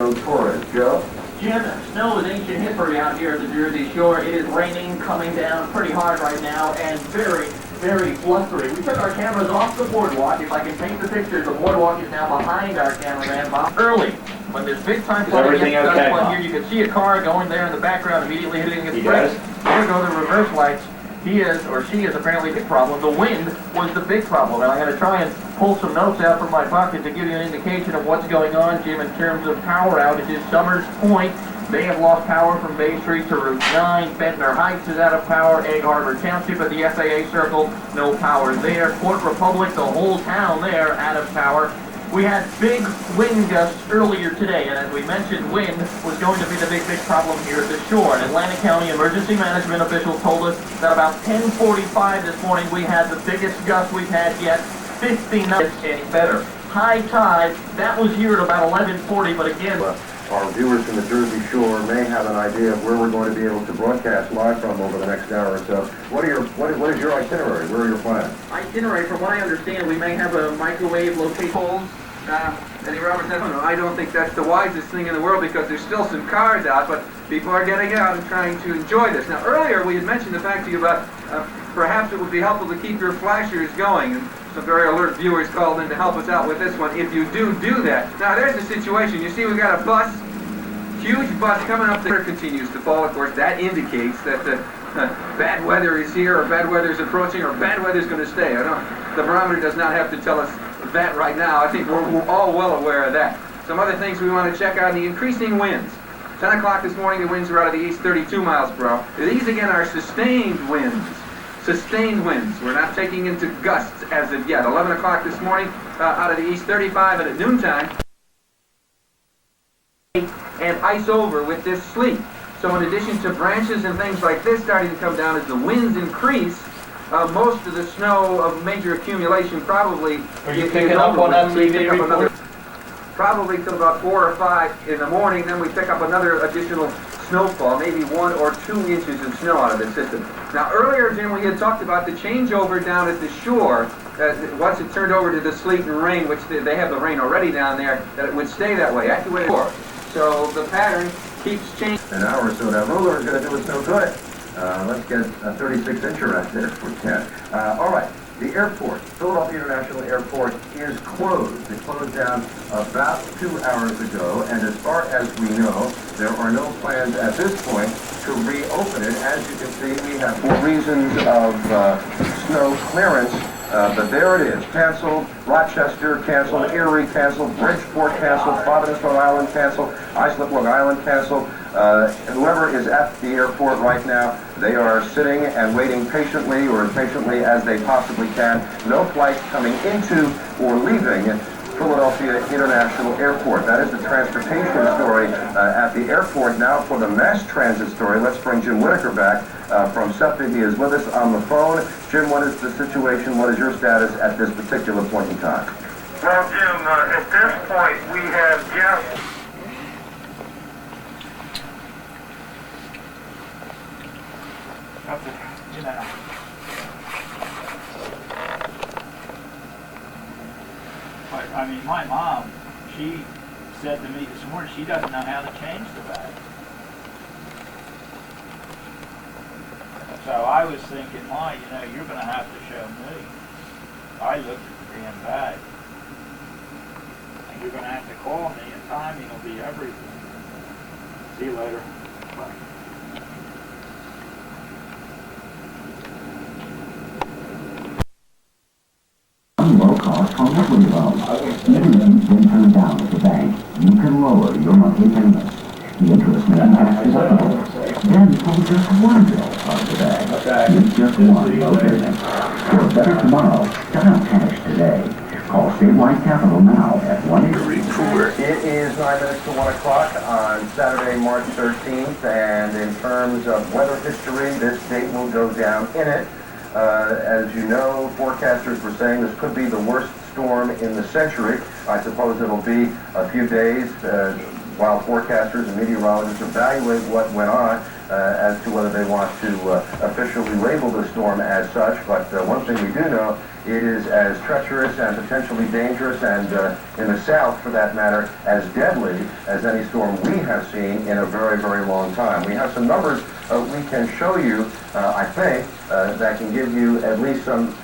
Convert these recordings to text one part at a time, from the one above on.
Joe Torres. Joe? Jim, snow is ancient history out here at the Jersey Shore. It is raining, coming down pretty hard right now, and very, very blustery. We took our cameras off the boardwalk. If I can paint the picture, the boardwalk is now behind our cameraman, Bob. Early, when there's big time flooding here, you can see a car going there in the background, immediately hitting its brakes. There go the reverse lights. He is, or she is, apparently the big problem. The wind was the big problem, and I'm going to try and pull some notes out from my pocket to give you an indication of what's going on, Jim, in terms of power outages. Summers Point, they have lost power from Bay Street to Route 9. Bentner Heights is out of power. Egg Harbor Township at the FAA Circle, no power there. Port Republic, the whole town there, out of power. We had big wind gusts earlier today, and as we mentioned, wind was going to be the big problem here at the shore. An Atlantic County emergency management official told us that about 10:45 this morning we had the biggest gust we've had yet, 59 any better. High tide, that was here at about 11:40, but again... Our viewers from the Jersey Shore may have an idea of where we're going to be able to broadcast live from over the next hour or so. What is your itinerary? Where are your plans? Itinerary, from what I understand, we may have a microwave location. Eddie Roberts, I don't think that's the wisest thing in the world because there's still some cars out, but people are getting out and trying to enjoy this. Now, earlier we had mentioned the fact to you about perhaps it would be helpful to keep your flashers going, and some very alert viewers called in to help us out with this one. If you do that, now there's the situation. You see we got a bus, huge bus coming up there, continues to fall. Of course, that indicates that bad weather is here, or bad weather is approaching, or bad weather is going to stay. I don't, the barometer does not have to tell us that right now. I think we're all well aware of that. Some other things we want to check out: the increasing winds. 10 o'clock this morning, the winds are out of the east, 32 miles per hour. These again are sustained winds. Sustained winds. We're not taking into gusts as of yet. 11 o'clock this morning, out of the east, 35, and at noontime, and ice over with this sleet. So in addition to branches and things like this starting to come down as the winds increase, most of the snow of major accumulation probably... Are you picking up on that TV report? Probably till about 4 or 5 in the morning, then we pick up another additional snowfall, maybe 1 or 2 inches of snow out of the system. Now earlier, Jim, we had talked about the changeover down at the shore. Once it turned over to the sleet and rain, which they have the rain already down there, that it would stay that way. Actually, so the pattern keeps changing. An hour or so. That ruler is going to do us no good. Let's get a 36-incher out there if we can. All right. The airport, Philadelphia International Airport, is closed. It closed down about 2 hours ago, and as far as we know, there are no plans at this point to reopen it. As you can see, we have 4 reasons of snow clearance, but there it is. Canceled, Rochester canceled, Erie canceled, Bridgeport canceled, Providence, Rhode Island canceled, Islip, Long Island canceled. Whoever is at the airport right now, they are sitting and waiting patiently, or as patiently as they possibly can. No flights coming into or leaving Philadelphia International Airport. That is the transportation story at the airport. Now for the mass transit story, let's bring Jim Whitaker back from SEPTA. He is with us on the phone. Jim, what is the situation? What is your status at this particular point in time? Well, Jim, at this point, we have just... I mean, my mom, she said to me this morning she doesn't know how to change the bag. So I was thinking, Ma, you know, you're going to have to show me. I looked at the damn bag. And you're going to have to call me, and timing will be everything. See you later. Bye. Low-cost home equity loan. Even if you've been turned down at the bank, you can lower your monthly payments. The interest may be tax deductible. Then pull just one bill out of the bag. Use just one low payment. For a better tomorrow, dial cash today. Call Statewide Capital now at 1-800. It is 9 minutes to 1 o'clock on Saturday, March 13th, and in terms of weather history, this date will go down in it. As you know, forecasters were saying this could be the worst storm in the century. I suppose it'll be a few days while forecasters and meteorologists evaluate what went on as to whether they want to officially label the storm as such. But one thing we do know it is as treacherous and potentially dangerous and, in the south for that matter, as deadly as any storm we have seen in a very, very long time. We have some numbers we can show you, I think, that can give you at least some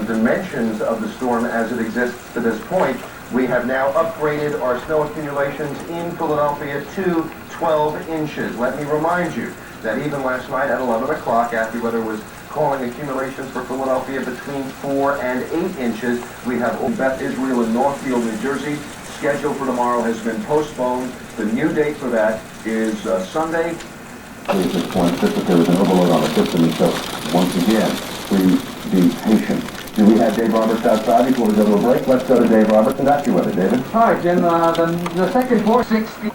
dimensions of the storm as it exists to this point. We have now upgraded our snow accumulations in Philadelphia to 12 inches. Let me remind you that even last night at 11 o'clock, AccuWeather was calling accumulations for Philadelphia between 4 and 8 inches. We have Old Beth Israel in Northfield, New Jersey. Schedule for tomorrow has been postponed. The new date for that is Sunday. At this point, just that there was an overload on the system, and so once again, please be patient. Do we have Dave Roberts outside before we go to a break? Let's go to Dave Roberts and AccuWeather. David? All right, Jim, the second 460.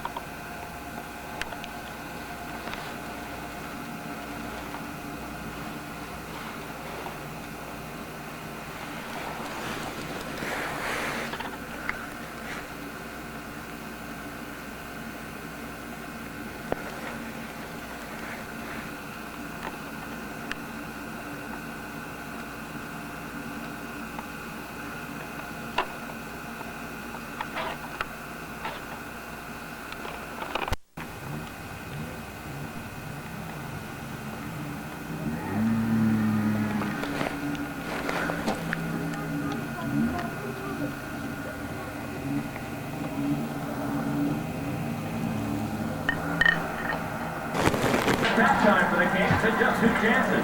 That time for the Kings and just 2 chances.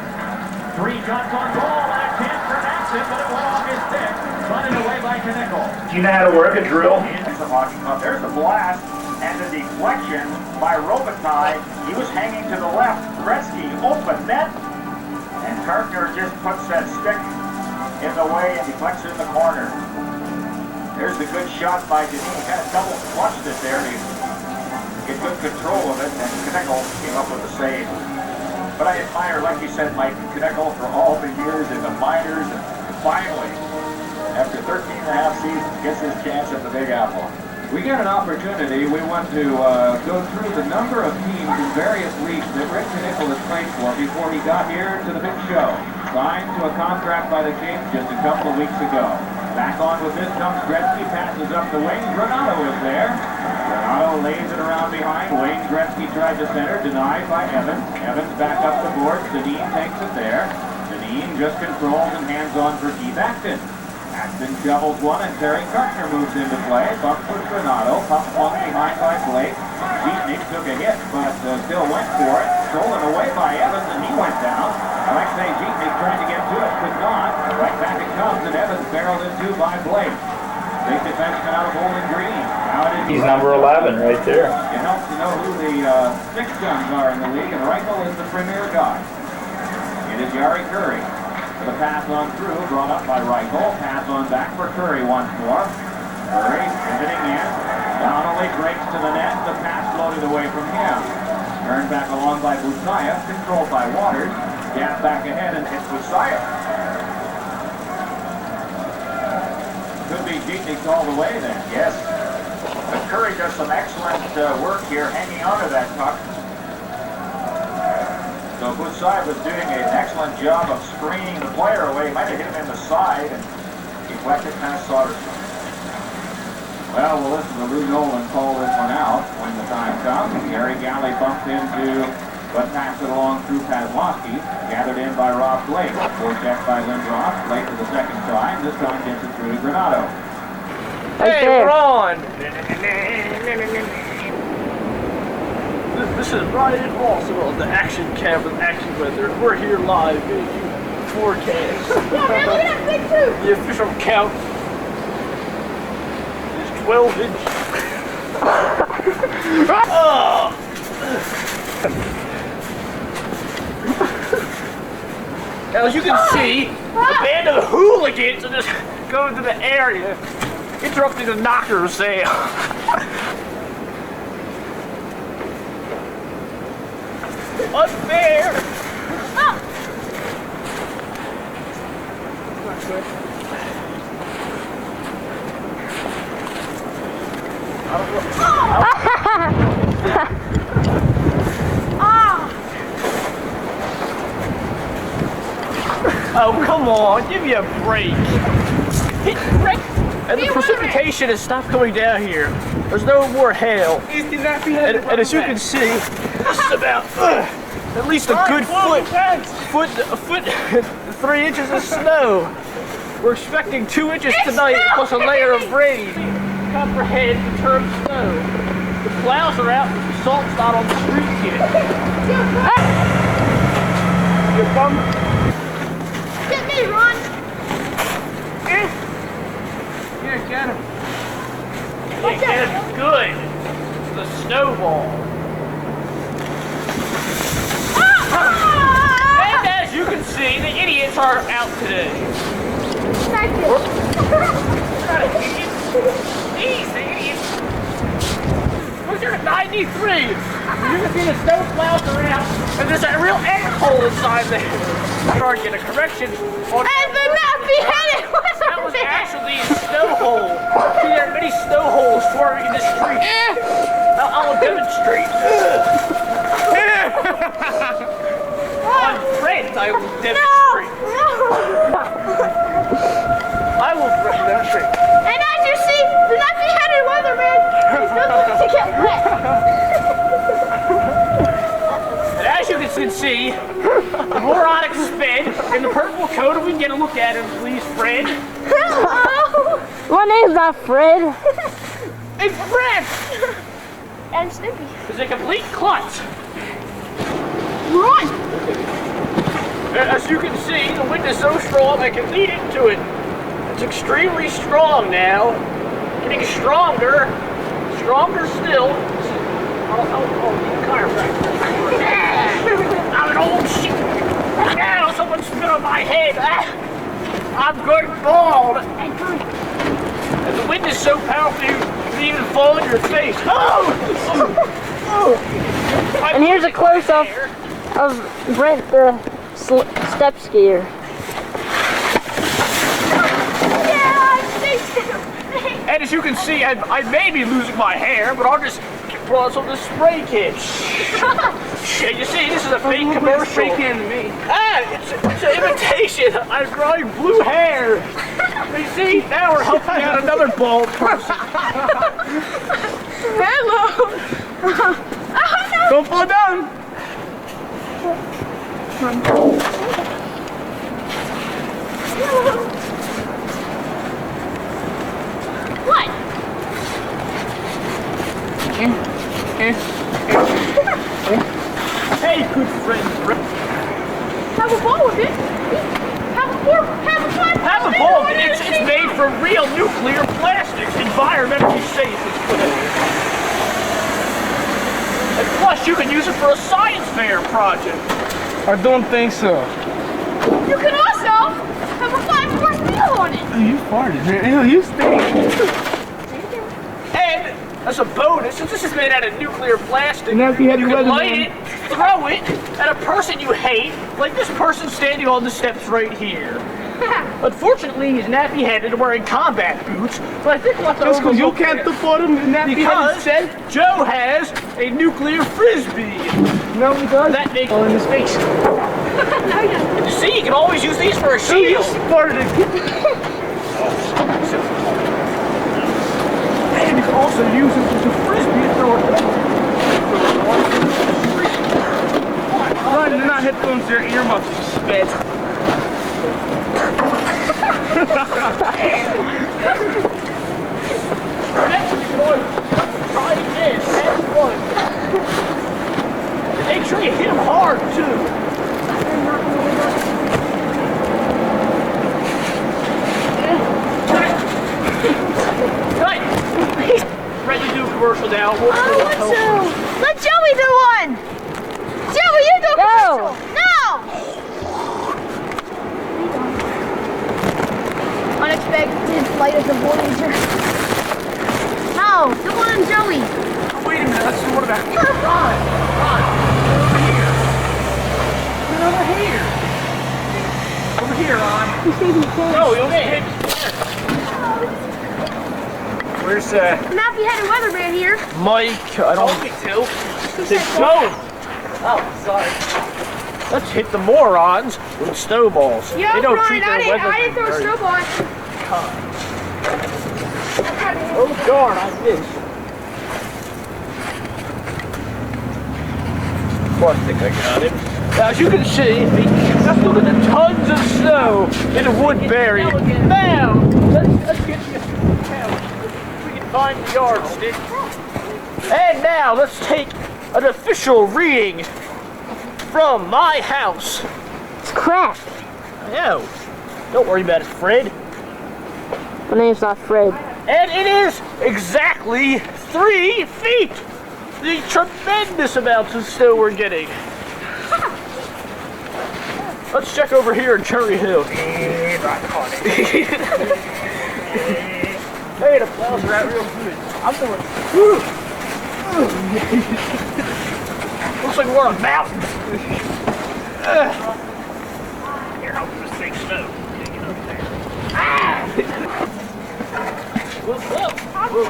3 shots on goal and a chance for Maxson, but it went off his stick. Bunted away by Knickel. Do you know how to work a drill? There's a blast and a deflection by Robitaille. He was hanging to the left. Gretzky open net, and Carpenter just puts that stick in the way and deflects it in the corner. There's the good shot by Denis. He kind of double flushed it there to get good control of it, and Knickel came up with a save. But I admire, like you said, Mike Knickel for all the years in the minors, and finally, after 13 and a half seasons, gets his chance at the Big Apple. We get an opportunity. We want to go through the number of teams in various leagues that Rick Knickel has played for before he got here to the big show. Signed to a contract by the Kings just a couple of weeks ago. Back on with this comes Gretzky, passes up the wing. Granato is there. Granato lays it around behind. Wayne Gretzky tried to center, denied by Evans. Evans back up the board. Sedin takes it there. Sedin just controls and hands on for Keith Acton. Acton shovels one, and Terry Kartner moves into play. Bump with Granato. Pump one behind by Blake. Jeetnik took a hit, but still went for it. Stolen away by Evans, and he went down. Alexei Jeetnik tried to get to it, could not. Right back it comes, and Evans barreled into by Blake. Big defenseman out of Bowling Green. Now it is. He's number 11 right there. It helps to know who the 6 guns are in the league, and Reichel is the premier guy. It is Yari Curry. The pass on through, brought up by Reichel. Pass on back for Curry once more. Curry pivoting in. Donnelly breaks to the net. The pass floated away from him. Turned back along by Busayev, controlled by Waters. Gap back ahead and hits Busayev. Could be Jeetnik all the way then. Yes. But Curry does some excellent work here hanging onto that puck. So Busayev was doing an excellent job of screening the player away. He might have hit him in the side and deflected past Soderstrom. Well, we'll listen to Lou Nolan call this one out when the time comes. Gary Galley bumped into, but passed it along through Padlowski. Gathered in by Rob Blake. Forecheck by Lindros. Blake for the second time. This time gets it through to Granato. Hey, Ron! This is Ryan Walser on the Action Cam with AccuWeather. We're here live in forecast. The official count is 12 inches. As you can see, a band of hooligans are just going to the area, interrupting the knocker sale. Unfair! Come come on, give me a break. And the precipitation has stopped coming down here. There's no more hail. And as you can see, this is about at least a good foot, 3 inches of snow. We're expecting 2 inches tonight, plus a layer of rain. Comprehend the term snow. The plows are out, but the salt's not on the streets yet. You bum. Get me, Ron. Here, get him. Get him good. The snowball. And as you can see, the idiots are out today. Thank you. We're not idiots. These idiots. Look, you're at 93. You can see the snow plows are out, and there's a real egg hole inside there. I'm trying to get a correction. And the nappy-headed That was actually a snow hole. See, there are many snow holes forming in the street. I'll demonstrate. On friends, I will demonstrate. I will demonstrate. And as you see, the nappy-headed weatherman is looking to get wet. And as you can see, the moronic sped in the purple coat. If we can get a look at him, please, Fred. Hello. My name's not Fred. It's Fred! And Snoopy. It's a complete klutz. Run. As you can see, the wind is so strong I can lead into it. It's extremely strong now. Getting stronger. Stronger still. I'm an old shit. Now someone spit on my head. I'm going bald. And the wind is so powerful you can even fall in your face. Oh! And here's a close-up of Brent the step skier. And as you can see, I may be losing my hair, but I'll just pull out some of the spray kit. And you see, this is a fake commercial. Spray can to me. Ah, it's an imitation. I'm growing blue hair. You see, now we're helping out another bald person. Hello. Don't fall down. What? Hey, good friend. Have a ball with it. Have a fun. Have a ball. It's made from real nuclear plastics. Environmentally safe. And plus, you can use it for a science fair project. I don't think so. You can also have a 5-course meal on it. You farted, man. Ew, you stink. And as a bonus, since this is made out of nuclear plastic, Now if you had you your can weather light man. it, throw it at a person you hate, like this person standing on the steps right here. Unfortunately, he's nappy-headed and wearing combat boots, but I think we'll have to Just because you overlook can't that afford them, because Joe has a nuclear frisbee. No, he does. That makes in his face. you see, you can always use these for a So you shield. farted it. And you can also use it as a frisbee to throw it. They're not headphones, they're earmuffs. You spit. Next, you can always try this. Have fun. And make sure you hit him hard too. Right. Ready to do a commercial now. I want to. Let Joey do one. Joey, you do a commercial. No. Unexpected flight of the Voyager. No, come on, Joey. Wait a minute, let's do one about here. Ron, over here. Over here. Over here, Ron. No, you'll get hit. Where's Nappy-headed weatherman here. Mike? I don't think so. Go. Oh, sorry. Let's hit the morons with snowballs. Yo, They don't Brian, treat their weather I didn't throw a very snowball. kind. Oh darn, I missed. Well, I think I got it. Now, as you can see, just look at the tons of snow in Woodbury. Now, let's get you we can find the yardstick. And now, let's take an official reading from my house. It's cracked. No, don't worry about it, Fred. My name's not Fred. And it is exactly 3 feet. The tremendous amounts of snow we're getting. Let's check over here in Cherry Hill. Hey, the plows are out real good. I'm doing. Looks like we're on a mountain. Here, I'll just take snow.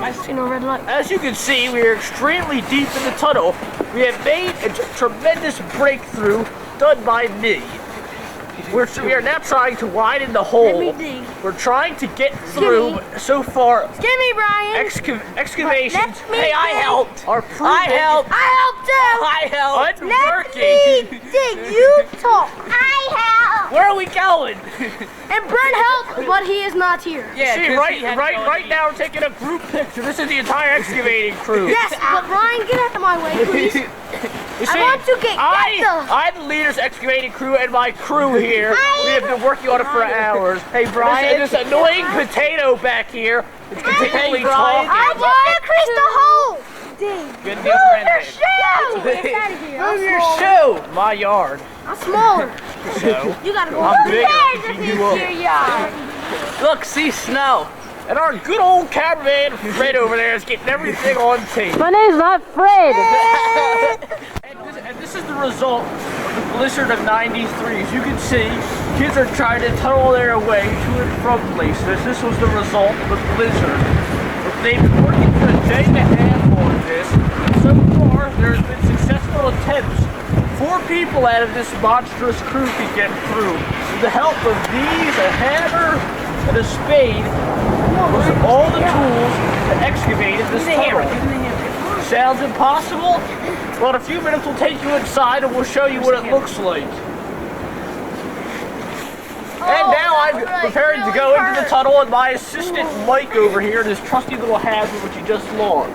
I see no red light. As you can see, we are extremely deep in the tunnel. We have made a tremendous breakthrough done by me. We are now trying to widen the hole. We're trying to get through so far. Give me, Brian. Excavations. Hey, I helped. Are proven. I helped too. I helped. Let me dig. You talk. I helped. Where are we going? And Brent helped, but he is not here. Yeah, see, right now we're taking a group picture. This is the entire excavating crew. Yes, but Brian, get out of my way, please. You see, I want to get I'm the leader's excavating crew, and my crew here, we have been working on it for hours. Hey, Brian. This annoying potato back here. It's continually talking. I just increased the hole. Good Move your shoe. Get out of here. Move your shoe. My yard. I'm smaller. So, You gotta go. I'm Who bigger. cares if it's your yard? Look, see snow. And our good old cameraman Fred over there is getting everything on tape. My name's not Fred. And this is the result of the blizzard of '93. As you can see, kids are trying to tunnel their way to and from places. This was the result of the blizzard. They've been working for a day and a half on this. So far, there's been successful attempts. 4 people out of this monstrous crew can get through. With the help of these, a hammer, and a spade, was all the tools that excavated this tunnel. Sounds impossible? Well, in a few minutes we'll take you inside and we'll show you what it looks like. And now I'm preparing to go into the tunnel, and my assistant Mike over here, this trusty little hazard which he just lost.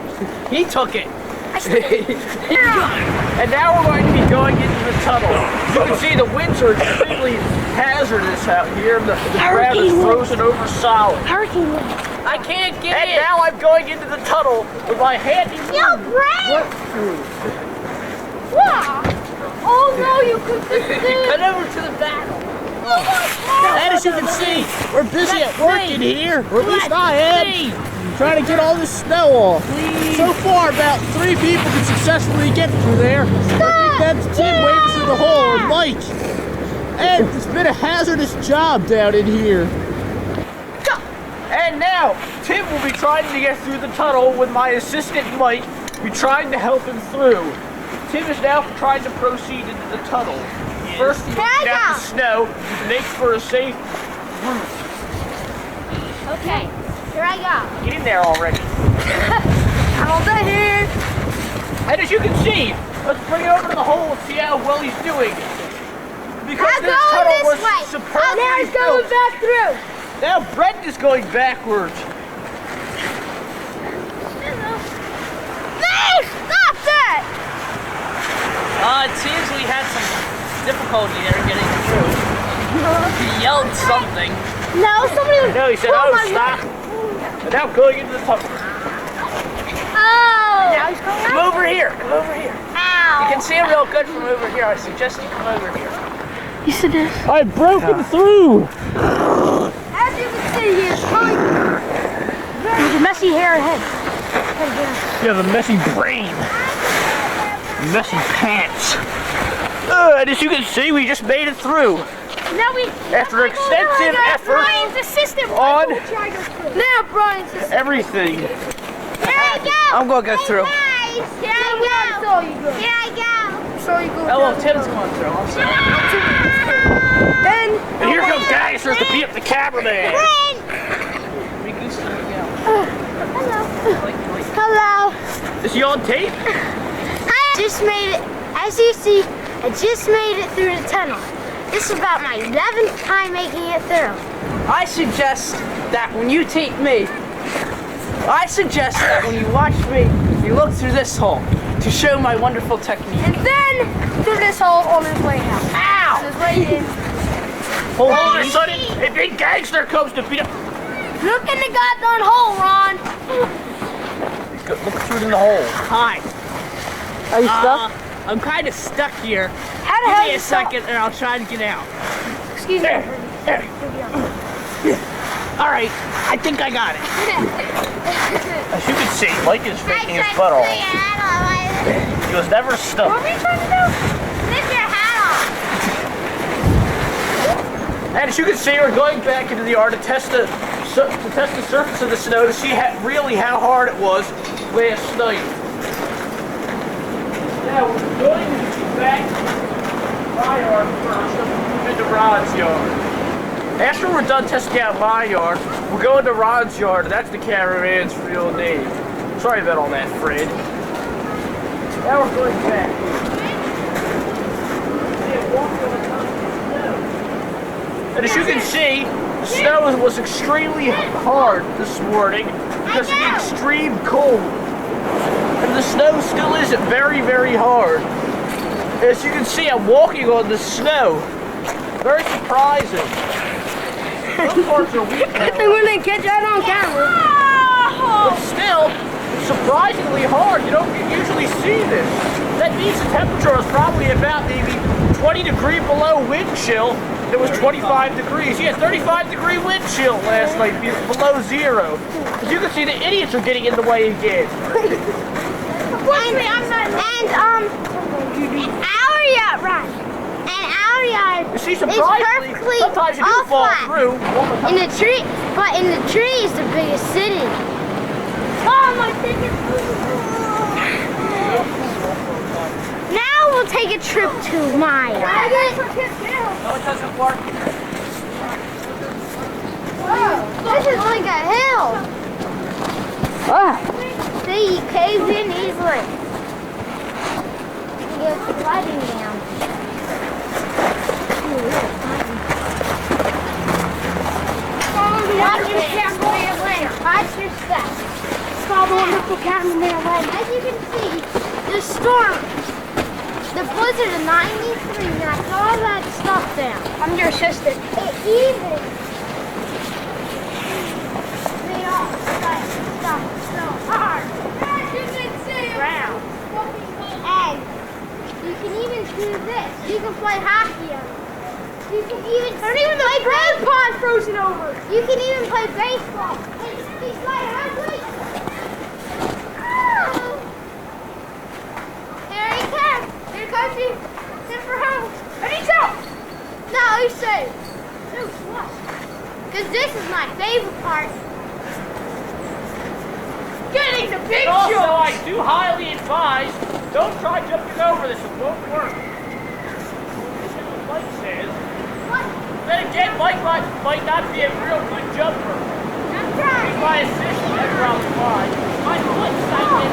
He took it. And now we're going to be going into the tunnel. You can see the winds are extremely hazardous out here. The ground is frozen over solid. Hurricane wind. I can't get in. And now I'm going into the tunnel with my handy Brent! Wow! Oh no, you could cut over to the back. And as you can see, we're busy at work in here, or at least I am, trying to get all this snow off. So far, about 3 people can successfully get through there. I think that's Tim waiting through the hole, and Mike. And it's been a hazardous job down in here. And now, Tim will be trying to get through the tunnel with my assistant Mike. We're trying to help him through. Tim is now trying to proceed into the tunnel. First, he looks at the snow, makes for a safe route. Okay, here I go. Get in there already. I'm all done here. And as you can see, let's bring it over to the hole and see how well he's doing. Because this tunnel was superbly now he's going built. back through. Now Brent is going backwards. No, stop that! It seems we had some difficulty there getting through. He yelled something. No, somebody was... No, he said, oh, stop. And now going into the tunnel. Oh! Come over here. Come over here. Ow! You can see it real good from over here. I suggest you come over here. You said this. I've broken through. As you can see, he is trying... With a messy hair and head. You have a messy brain. Messy pants. And as you can see, we just made it through. Now we... After extensive effort Brian's assistant on now Brian's assistant. everything. Here I go. I'm going to go through. Nice. Here I go. Here I go. saw you go Oh, down. Tim's going through. I'm sorry. Then. And here comes gangsters to beat up the cameraman. Friend. We can see it now. Hello. Is he on tape? I just made it. As you see, I just made it through the tunnel. This is about my 11th time making it through. I suggest that when you tape me, you watch me, you look through this hole to show my wonderful technique. And then through this hole on his way out. Ow! On his way in. All of a sudden, a big gangster comes to beat up. Look in the goddamn hole, Ron. Look through in the hole. Hi. Are you stuck? I'm kind of stuck here. How the Give hell me you a second and I'll try to get out. Excuse me. All right, I think I got it. As you can see, Mike is faking his butt off. He was never stuck. What are we trying to do? Lift your hat off. And as you can see, we're going back into the yard to test the surface of the snow to see really how hard it was last night. Now we're going back to my yard first, into Rod's yard. After we're done testing out my yard, we're going to Rod's yard. That's the cameraman's real name. Sorry about all that, Fred. Now we're going back. And as you can see, the snow was extremely hard this morning because of the extreme cold. And the snow still is very, very hard. As you can see, I'm walking on the snow. Very surprising. Some parts are weak now. They wouldn't catch that on camera. But still, it's surprisingly hard. You don't usually see this. That means the temperature was probably about maybe 20 degrees below wind chill. It was 25 degrees. Yeah, 35-degree wind chill last night, below zero. As you can see, the idiots are getting in the way again. Our yard, right? And our yard You see, is surprisingly, perfectly sometimes you do all fall flat. through. In the tree, but in the tree is the biggest city. Oh, my ticket! Now we'll take a trip to my yard. No, it doesn't work. Whoa, this is like a hill. See, you caved in easily. You get sliding down. Watch your step. Watch your step. It's called the wonderful cameraman lane. As you can see, the storm, the blizzard of 93 knocked all that stuff down. I'm your assistant. It even made all that stuff so hard. As you can see, ground. And you can even do this. You can play hockey on it. You can even play baseball frozen over. You can even play baseball. He's like ugly. Oh. Here he comes. Here comes he. Send for home. Ready, jump. No, he's safe. No, what? Because this is my favorite part. Getting the big Also, jump. I do highly advise, don't try jumping over this. It won't work. This is what Mike says. Then again, Mike might not be a real good jumper. I'm trying. He's my assistant, that's probably why. My foot's not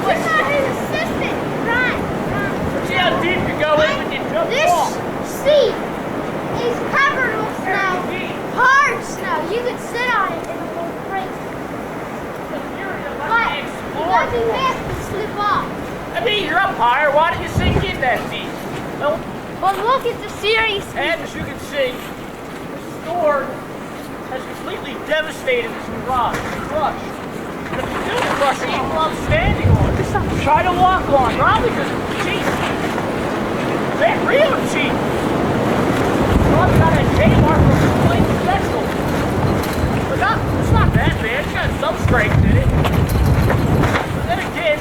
You're not his assistant. Run. See how deep you go in when you jump This off. seat is covered with snow. Hard snow. You could sit on it and it won't break. But nothing else can slip off. I mean, you're up higher. Why don't you sink in that seat? Well, But look at the series. and as you can see, the storm has completely devastated this garage. It's crushed. But if you do crush it, you love standing on it. Try to walk on. Probably because it's cheap. They're real cheap. Probably got a Kmart for something special. But it's not that bad. It's got some strength in it. But then again,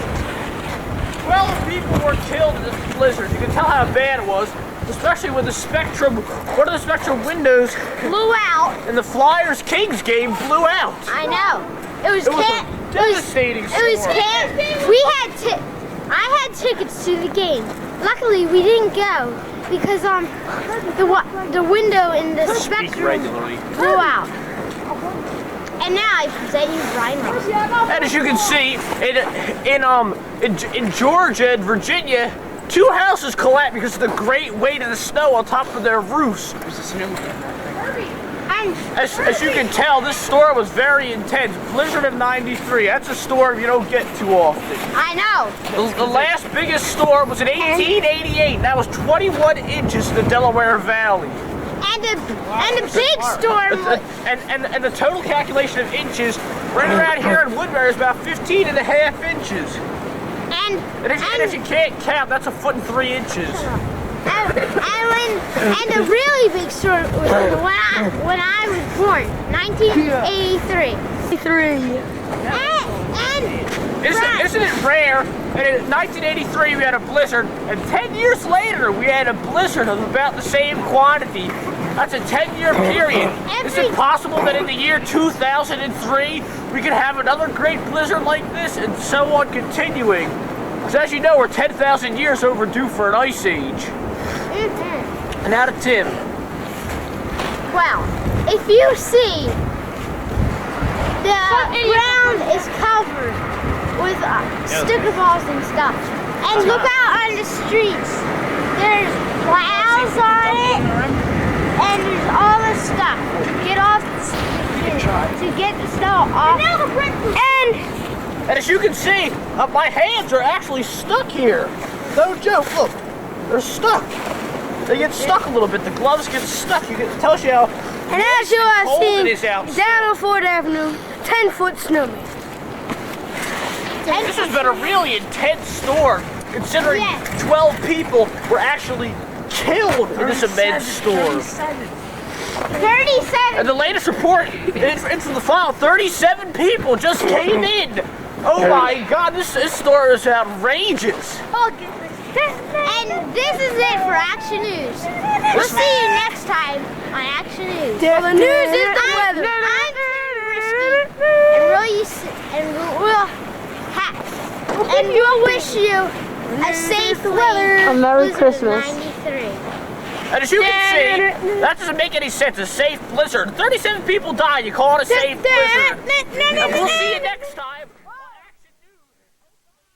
12 people were killed in this blizzard. You can tell how bad it was. Especially when one of the Spectrum windows Blew out. in the Flyers Kings game blew out. I know. It was It was a devastating It was storm. I had tickets to the game. luckily we didn't go because the window in the spectrum blew out. And now I present you Brian Ross. And as you can see, in Georgia and Virginia, 2 houses collapsed because of the great weight of the snow on top of their roofs. As you can tell, this storm was very intense. Blizzard of '93. That's a storm you don't get too often. I know. The last biggest storm was in 1888. That was 21 inches in the Delaware Valley. And a big storm. And the total calculation of inches right around here in Woodbury is about 15.5 inches. And if you can't count, that's 1 foot and 3 inches. And a really big storm was when I was born, 1983. Isn't it rare? And in 1983 we had a blizzard, and 10 years later we had a blizzard of about the same quantity. That's a 10-year period. Is it possible that in the year 2003 we could have another great blizzard like this, and so on continuing? Because as you know, we're 10,000 years overdue for an ice age. And now to Tim. Well, if you see, the ground is covered with sticker balls and stuff. And look out on the streets. There's clouds on it, and there's all this stuff. Get off to get the snow off. And as you can see, my hands are actually stuck here. No joke, look. They're stuck. They get stuck a little bit. The gloves get stuck. It tells you how And as you are seeing, down on 4th Avenue, 10-foot snow. This has been a really intense storm, considering 12 people were actually killed in this immense storm. 37. And the latest report, it's from the file, 37 people just came in. Oh my God, this storm is outrageous. And this is it for Action News. We'll see you next time on Action News. Well, the news is the weather. I'm and we'll wish you a safe weather. A Merry Christmas. 93. And as you can see, that doesn't make any sense. A safe blizzard. 37 people died. You call it a safe blizzard. And we'll see you next time.